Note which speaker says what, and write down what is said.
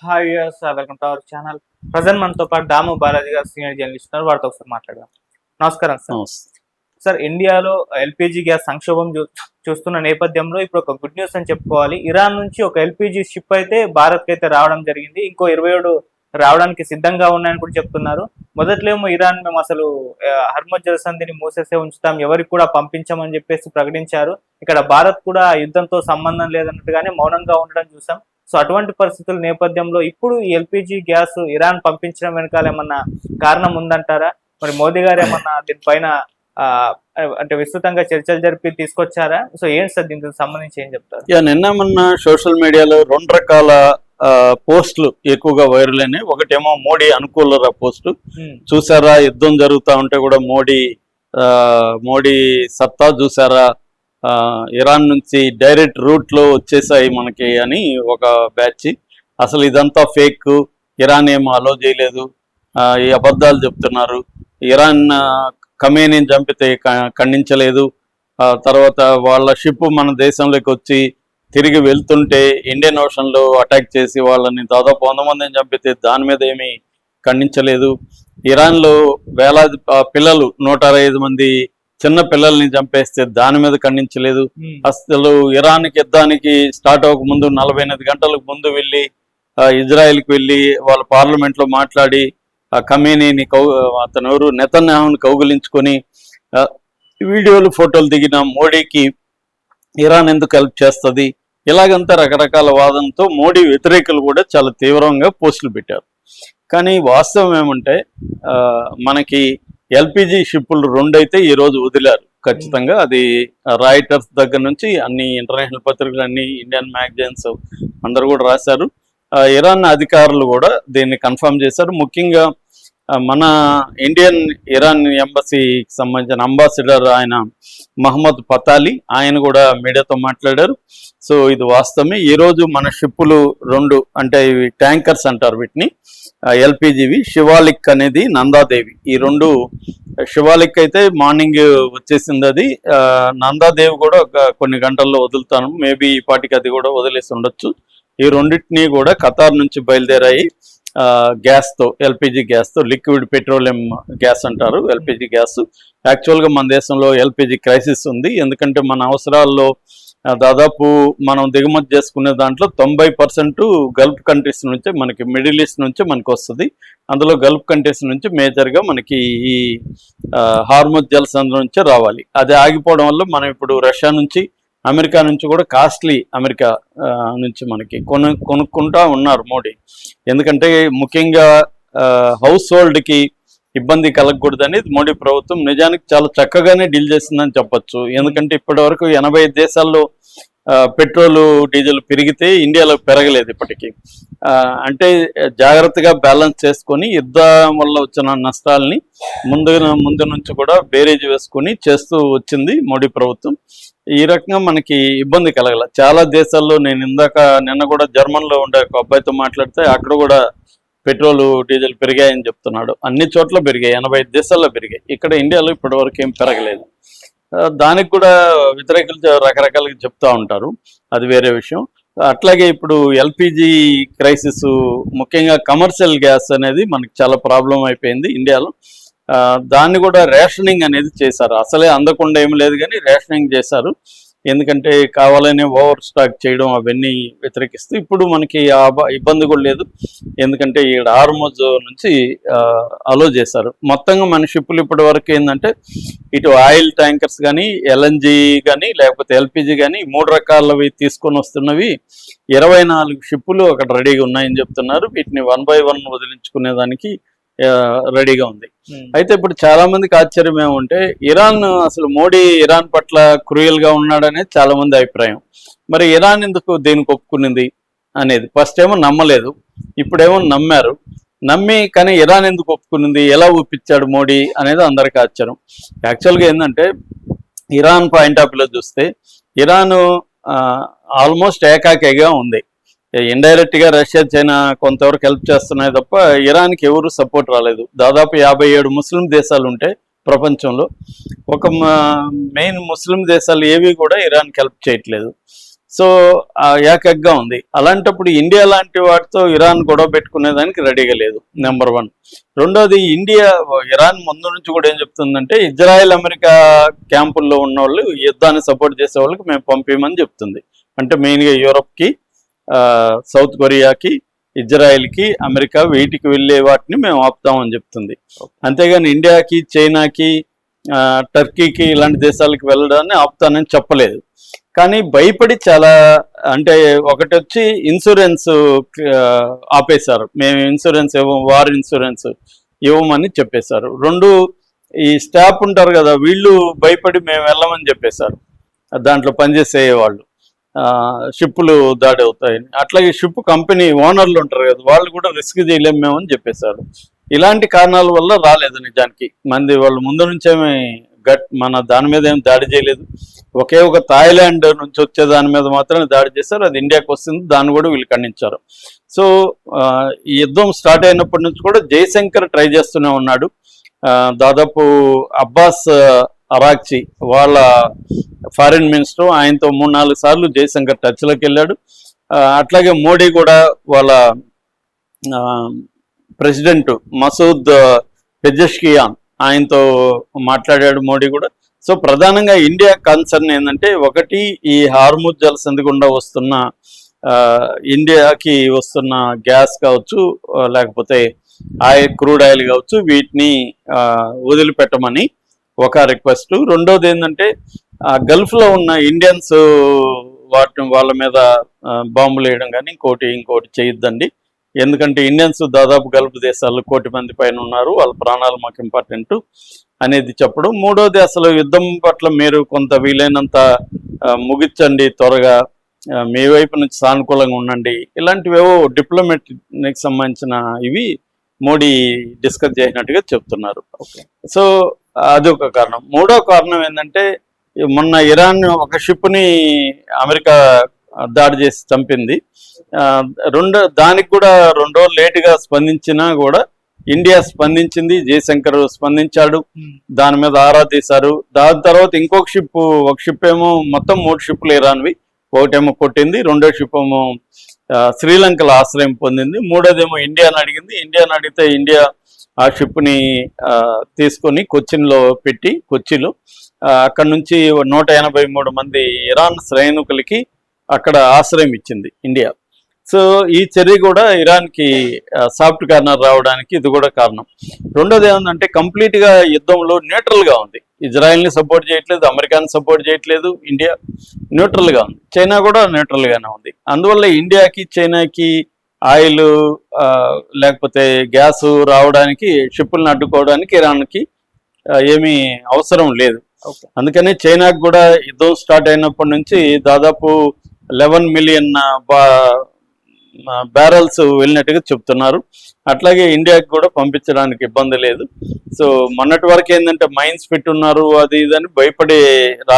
Speaker 1: Hi viewers, welcome to our channel. Present మనతో పాటు దాము బాలాజీ గారు సీనియర్ జర్నలిస్ట్ ఉన్నారు. వారితో ఒకసారి మాట్లాడదాం. నమస్కారం సార్.
Speaker 2: నమస్తే.
Speaker 1: సార్, ఇండియాలో ఎల్పిజి గ్యాస్ సంక్షోభం చూస్తున్న నేపథ్యంలో ఇప్పుడు ఒక గుడ్ న్యూస్ అని చెప్పుకోవాలి. ఇరాన్ నుంచి ఒక ఎల్పిజి షిప్ అయితే భారత్కి అయితే రావడం జరిగింది. ఇంకో 27 రావడానికి సిద్ధంగా ఉన్నాయని కూడా చెప్తున్నారు. మొదట్లో ఏమో ఇరాన్ మేము అసలు హర్మజ్ జలసంధిని మూసేసే ఉంచుతాం, ఎవరికి కూడా పంపించమని చెప్పేసి ప్రకటించారు. ఇక్కడ భారత్ కూడా యుద్ధంతో సంబంధం లేదన్నట్టుగానే మౌనంగా ఉండడం చూసాం. సో అటువంటి పరిస్థితుల నేపథ్యంలో ఇప్పుడు ఈ ఎల్పిజి గ్యాస్ ఇరాన్ పంపించడం వెనకాల ఏమన్నా కారణం ఉందంటారా? మరి మోదీ గారు ఏమన్నా దీనిపైన అంటే విస్తృతంగా చర్చలు జరిపి తీసుకొచ్చారా? సో ఏంటి సార్ దీనికి సంబంధించి ఏం చెప్తారు?
Speaker 2: నిన్న మొన్న సోషల్ మీడియాలో 2 రకాల పోస్టులు ఎక్కువగా వైరల్ అయినాయి. ఒకటేమో మోడీ అనుకూల పోస్టు. చూసారా, యుద్ధం జరుగుతూ ఉంటే కూడా మోడీ సత్తా చూసారా, ఇరాన్ నుంచి డైరెక్ట్ రూట్లో వచ్చేసాయి మనకి అని ఒక బ్యాచ్. అసలు ఇదంతా ఫేక్, ఇరాన్ ఏమో అలో చేయలేదు, ఈ అబద్ధాలు చెప్తున్నారు, ఇరాన్ ఖమేనీని చంపితే ఖండించలేదు, తర్వాత వాళ్ళ షిప్ మన దేశంలోకి వచ్చి తిరిగి వెళ్తుంటే ఇండియన్ ఓషన్లో అటాక్ చేసి వాళ్ళని దాదాపు 100 మందిని చంపితే దాని మీద ఏమీ ఖండించలేదు, ఇరాన్లో వేలాది పిల్లలు 165 మంది చిన్న పిల్లల్ని చంపేస్తే దాని మీద ఖండించలేదు. అసలు ఇరాన్కి యుద్ధానికి స్టార్ట్ అవ్వక ముందు 48 గంటలకు ముందు వెళ్ళి ఇజ్రాయెల్కి వెళ్ళి వాళ్ళ పార్లమెంట్లో మాట్లాడి ఖమేనీని అతను ఎవరు నెతన్యాహుని కౌగులించుకొని వీడియోలు ఫోటోలు దిగిన మోడీకి ఇరాన్ ఎందుకు హెల్ప్ చేస్తుంది, ఇలాగంతా రకరకాల వాదనతో మోడీ వ్యతిరేకులు కూడా చాలా తీవ్రంగా పోస్టులు పెట్టారు. కానీ వాస్తవం ఏమంటే మనకి ఎల్పిజి షిప్పులు 2 అయితే ఈరోజు వదిలారు ఖచ్చితంగా. అది రాయిటర్స్ దగ్గర నుంచి అన్ని ఇంటర్నేషనల్ పత్రికలు, అన్ని ఇండియన్ మ్యాగజైన్స్ అందరూ కూడా రాశారు. ఇరాన్ అధికారులు కూడా దీన్ని కన్ఫర్మ్ చేశారు. ముఖ్యంగా మన ఇండియన్ ఇరాన్ ఎంబసీకి సంబంధించిన అంబాసిడర్ ఆయన మహమ్మద్ పతాలి, ఆయన కూడా మీడియాతో మాట్లాడారు. సో ఇది వాస్తవమే. ఈరోజు మన షిప్పులు 2 అంటే ఇవి ట్యాంకర్స్ అంటారు వీటిని, ఎల్పిజివి, శివాలిక్ అనేది నందాదేవి. ఈ 2 శివాలిక్ అయితే మార్నింగ్ వచ్చేసింది, అది నందాదేవి కూడా కొన్ని గంటల్లో వదులుతాను, మేబీ ఈ పాటికి అది కూడా వదిలేసి ఉండొచ్చు. ఈ 2 కూడా ఖతార్ నుంచి బయలుదేరాయి గ్యాస్తో, ఎల్పిజి గ్యాస్తో, లిక్విడ్ పెట్రోలియం గ్యాస్ అంటారు ఎల్పిజి గ్యాస్. యాక్చువల్గా మన దేశంలో ఎల్పిజి క్రైసిస్ ఉంది, ఎందుకంటే మన అవసరాల్లో దాదాపు మనం దిగుమతి చేసుకునే దాంట్లో 90% గల్ఫ్ కంట్రీస్ నుంచే మనకి, మిడిల్ ఈస్ట్ నుంచే మనకు వస్తుంది. అందులో గల్ఫ్ కంట్రీస్ నుంచి మేజర్గా మనకి ఈ హార్ముజ్ జలసంధి నుంచే రావాలి. అది ఆగిపోవడం వల్ల మనం ఇప్పుడు రష్యా నుంచి, అమెరికా నుంచి కూడా కాస్ట్లీ, అమెరికా నుంచి మనకి కొనుక్కుంటా ఉన్నారు మోడీ. ఎందుకంటే ముఖ్యంగా హౌస్ హోల్డ్కి ఇబ్బంది కలగకూడదని మోడీ ప్రభుత్వం నిజానికి చాలా చక్కగానే డీల్ చేసిందని చెప్పొచ్చు. ఎందుకంటే ఇప్పటివరకు 80 దేశాల్లో పెట్రోలు డీజిల్ పెరిగితే ఇండియాలో పెరగలేదు ఇప్పటికీ. అంటే జాగ్రత్తగా బ్యాలెన్స్ చేసుకొని యుద్ధం వల్ల వచ్చిన నష్టాలని ముందు నుంచి కూడా బేరేజ్ వేసుకొని చేస్తూ వచ్చింది మోడీ ప్రభుత్వం. ఈ రకంగా మనకి ఇబ్బంది కలగల. చాలా దేశాల్లో, నేను నిన్న కూడా జర్మన్లో ఉండే ఒక అబ్బాయితో మాట్లాడితే అక్కడ కూడా పెట్రోలు డీజిల్ పెరిగాయని చెప్తున్నాడు. అన్ని చోట్ల పెరిగాయి, 85 దేశాల్లో పెరిగాయి. ఇక్కడ ఇండియాలో ఇప్పటివరకు ఏం పెరగలేదు. దానికి కూడా వ్యతిరేకులు రకరకాలుగా చెప్తూ ఉంటారు, అది వేరే విషయం. అట్లాగే ఇప్పుడు ఎల్పిజి క్రైసిస్, ముఖ్యంగా కమర్షియల్ గ్యాస్ అనేది మనకి చాలా ప్రాబ్లం అయిపోయింది ఇండియాలో. దాన్ని కూడా రేషనింగ్ అనేది చేశారు. అసలే అందకుండా ఏమి లేదు కానీ రేషనింగ్ చేశారు, ఎందుకంటే కావాలనే ఓవర్ స్టాక్ చేయడం అవన్నీ వ్యతిరేకిస్తూ ఇప్పుడు మనకి ఆ ఇబ్బంది కూడా లేదు. ఎందుకంటే ఇక్కడ హార్ముజ్ నుంచి అలో చేశారు. మొత్తంగా మన షిప్పులు ఇప్పటి వరకు ఏంటంటే ఇటు ఆయిల్ ట్యాంకర్స్ కానీ, ఎల్ఎన్జి కానీ, లేకపోతే ఎల్పిజి కానీ, 3 రకాలవి తీసుకొని వస్తున్నవి 24 షిప్పులు అక్కడ రెడీగా ఉన్నాయని చెప్తున్నారు. వీటిని 1 by 1 వదిలించుకునేదానికి రెడీగా ఉంది. అయితే ఇప్పుడు చాలా మందికి ఆశ్చర్యం ఏమంటే, ఇరాన్ అసలు మోడీ ఇరాన్ పట్ల క్రూయల్ గా ఉన్నాడనేది చాలా మంది అభిప్రాయం. మరి ఇరాన్ ఎందుకు దీనికి ఒప్పుకునింది అనేది ఫస్ట్ ఏమో నమ్మలేదు, ఇప్పుడేమో నమ్మారు. నమ్మి కానీ ఇరాన్ ఎందుకు ఒప్పుకునింది, ఎలా ఒప్పించాడు మోడీ అనేది అందరికీ ఆశ్చర్యం. యాక్చువల్గా ఏంటంటే ఇరాన్ పాయింట్ ఆఫ్ వ్యూలో చూస్తే ఇరాన్ ఆల్మోస్ట్ ఏకాకిగా ఉంది. ఇండైరెక్ట్ గా రష్యా, చైనా కొంతవరకు హెల్ప్ చేస్తున్నాయి తప్ప ఇరాన్కి ఎవరు సపోర్ట్ రాలేదు. దాదాపు 57 ముస్లిం దేశాలు ఉంటే ప్రపంచంలో, ఒక మెయిన్ ముస్లిం దేశాలు ఏవి కూడా ఇరాన్కి హెల్ప్ చేయట్లేదు. సో ఏకగ్గా ఉంది. అలాంటప్పుడు ఇండియా లాంటి వాటితో ఇరాన్ గొడవ పెట్టుకునేదానికి రెడీగా లేదు, నెంబర్ 1. రెండోది, ఇరాన్ ముందు నుంచి కూడా ఏం చెప్తుందంటే ఇజ్రాయెల్ అమెరికా క్యాంపుల్లో ఉన్న వాళ్ళు యుద్ధాన్ని సపోర్ట్ చేసే వాళ్ళకి మేము పంపించమని చెప్తుంది. అంటే మెయిన్గా యూరోప్కి, సౌత్ కొరియాకి, ఇజ్రాయెల్కి, అమెరికా వీటికి వెళ్ళే వాటిని మేము ఆపుతామని చెప్తుంది. అంతేగాని ఇండియాకి, చైనాకి, టర్కీకి ఇలాంటి దేశాలకు వెళ్ళడాన్ని ఆపుతానని చెప్పలేదు. కానీ భయపడి చాలా, అంటే ఒకటి వచ్చి ఇన్సూరెన్స్ ఆపేశారు, మేము ఇన్సూరెన్స్ ఇవ్వం, వార్ ఇన్సూరెన్స్ ఇవ్వమని చెప్పేశారు. 2, ఈ స్టాఫ్ ఉంటారు కదా, వీళ్ళు భయపడి మేము వెళ్ళమని చెప్పేశారు, దాంట్లో పనిచేసే వాళ్ళు, షిప్పులు దాడి అవుతాయని. అట్లాగే షిప్ కంపెనీ ఓనర్లు ఉంటారు కదా, వాళ్ళు కూడా రిస్క్ చేయలేము మేము అని చెప్పేశారు. ఇలాంటి కారణాల వల్ల రాలేదు నిజానికి. వాళ్ళు ముందు నుంచేమి మన దాని మీద ఏం దాడి చేయలేదు. ఒకే ఒక థాయిలాండ్ నుంచి వచ్చే దాని మీద మాత్రమే దాడి చేశారు, అది ఇండియాకి వస్తుంది, దాన్ని కూడా వీళ్ళు ఖండించారు. సో ఈ యుద్ధం స్టార్ట్ అయినప్పటి నుంచి కూడా జయశంకర్ ట్రై చేస్తూనే ఉన్నాడు. దాదాపు అబ్బాస్ అరాక్చి వాళ్ళ ఫారిన్ మినిస్టర్, ఆయనతో 3-4 సార్లు జయశంకర్ టచ్లోకి వెళ్ళాడు. అట్లాగే మోడీ కూడా వాళ్ళ ప్రెసిడెంట్ మసూద్ పెజెష్కియాన్ ఆయనతో మాట్లాడాడు మోడీ కూడా. సో ప్రధానంగా ఇండియా కన్సర్న్ ఏంటంటే, ఒకటి ఈ హార్ముజ్ జలసంధి గుండా వస్తున్న ఇండియాకి వస్తున్న గ్యాస్ కావచ్చు, లేకపోతే క్రూడ్ ఆయిల్ కావచ్చు, వీటిని వదిలిపెట్టమని ఒక రిక్వెస్ట్. రెండోది ఏంటంటే, గల్ఫ్లో ఉన్న ఇండియన్స్ వాళ్ళ మీద బాంబులు వేయడం కానీ ఇంకోటి చేయొద్దండి, ఎందుకంటే ఇండియన్స్ దాదాపు గల్ఫ్ దేశాల్లో 1 కోటి మంది పైన ఉన్నారు, వాళ్ళ ప్రాణాలు మాకు ఇంపార్టెంట్ అనేది చెప్పడం. మూడోది, అసలు యుద్ధం పట్ల మీరు కొంత వీలైనంత ముగించండి త్వరగా, మీ వైపు నుంచి సానుకూలంగా ఉండండి, ఇలాంటివేవో డిప్లొమాటిక్ సంబంధించిన ఇవి మోడీ డిస్కస్ చేసినట్టుగా చెప్తున్నారు. సో అదొక కారణం. మూడో కారణం ఏంటంటే, మొన్న ఇరాన్ ఒక షిప్ని అమెరికా దాడి చేసి చంపింది. దానికి కూడా 2 రోజులు లేటుగా స్పందించినా కూడా ఇండియా స్పందించింది, జయశంకర్ స్పందించాడు, దాని మీద ఆరా తీశారు. దాని తర్వాత ఇంకొక షిప్ ఏమో, మొత్తం 3 షిప్పులు ఇరాన్వి, ఒకటేమో కొట్టింది, రెండో షిప్ ఏమో శ్రీలంకలో ఆశ్రయం పొందింది, మూడోదేమో ఇండియాని అడిగింది. ఇండియాని అడిగితే ఇండియా ఆ షిప్ని తీసుకొని కొచ్చిన్లో పెట్టి, కొచ్చిలో అక్కడ నుంచి 183 మంది ఇరాన్ సైనికులకి అక్కడ ఆశ్రయం ఇచ్చింది ఇండియా. సో ఈ చర్య కూడా ఇరాన్కి సాఫ్ట్ కార్నర్ రావడానికి ఇది కూడా కారణం. రెండోది ఏమందంటే, కంప్లీట్గా యుద్ధంలో న్యూట్రల్గా ఉంది. ఇజ్రాయెల్ని సపోర్ట్ చేయట్లేదు, అమెరికాని సపోర్ట్ చేయట్లేదు, ఇండియా న్యూట్రల్గా ఉంది, చైనా కూడా న్యూట్రల్గానే ఉంది. అందువల్ల ఇండియాకి, చైనాకి ఆయిల్ లేకపోతే గ్యాస్ రావడానికి, షిప్పులను అడ్డుకోవడానికి ఇరాన్కి ఏమీ అవసరం లేదు. అందుకని చైనాకు కూడా యుద్ధం స్టార్ట్ అయినప్పటి నుంచి దాదాపు 11 మిలియన్ బ్యారల్స్ వెళ్ళినట్టుగా చెప్తున్నారు. అట్లాగే ఇండియాకి కూడా పంపించడానికి ఇబ్బంది లేదు. సో మొన్నటి వరకు ఏంటంటే మైన్స్ పెట్టున్నారు, అది ఇదని భయపడే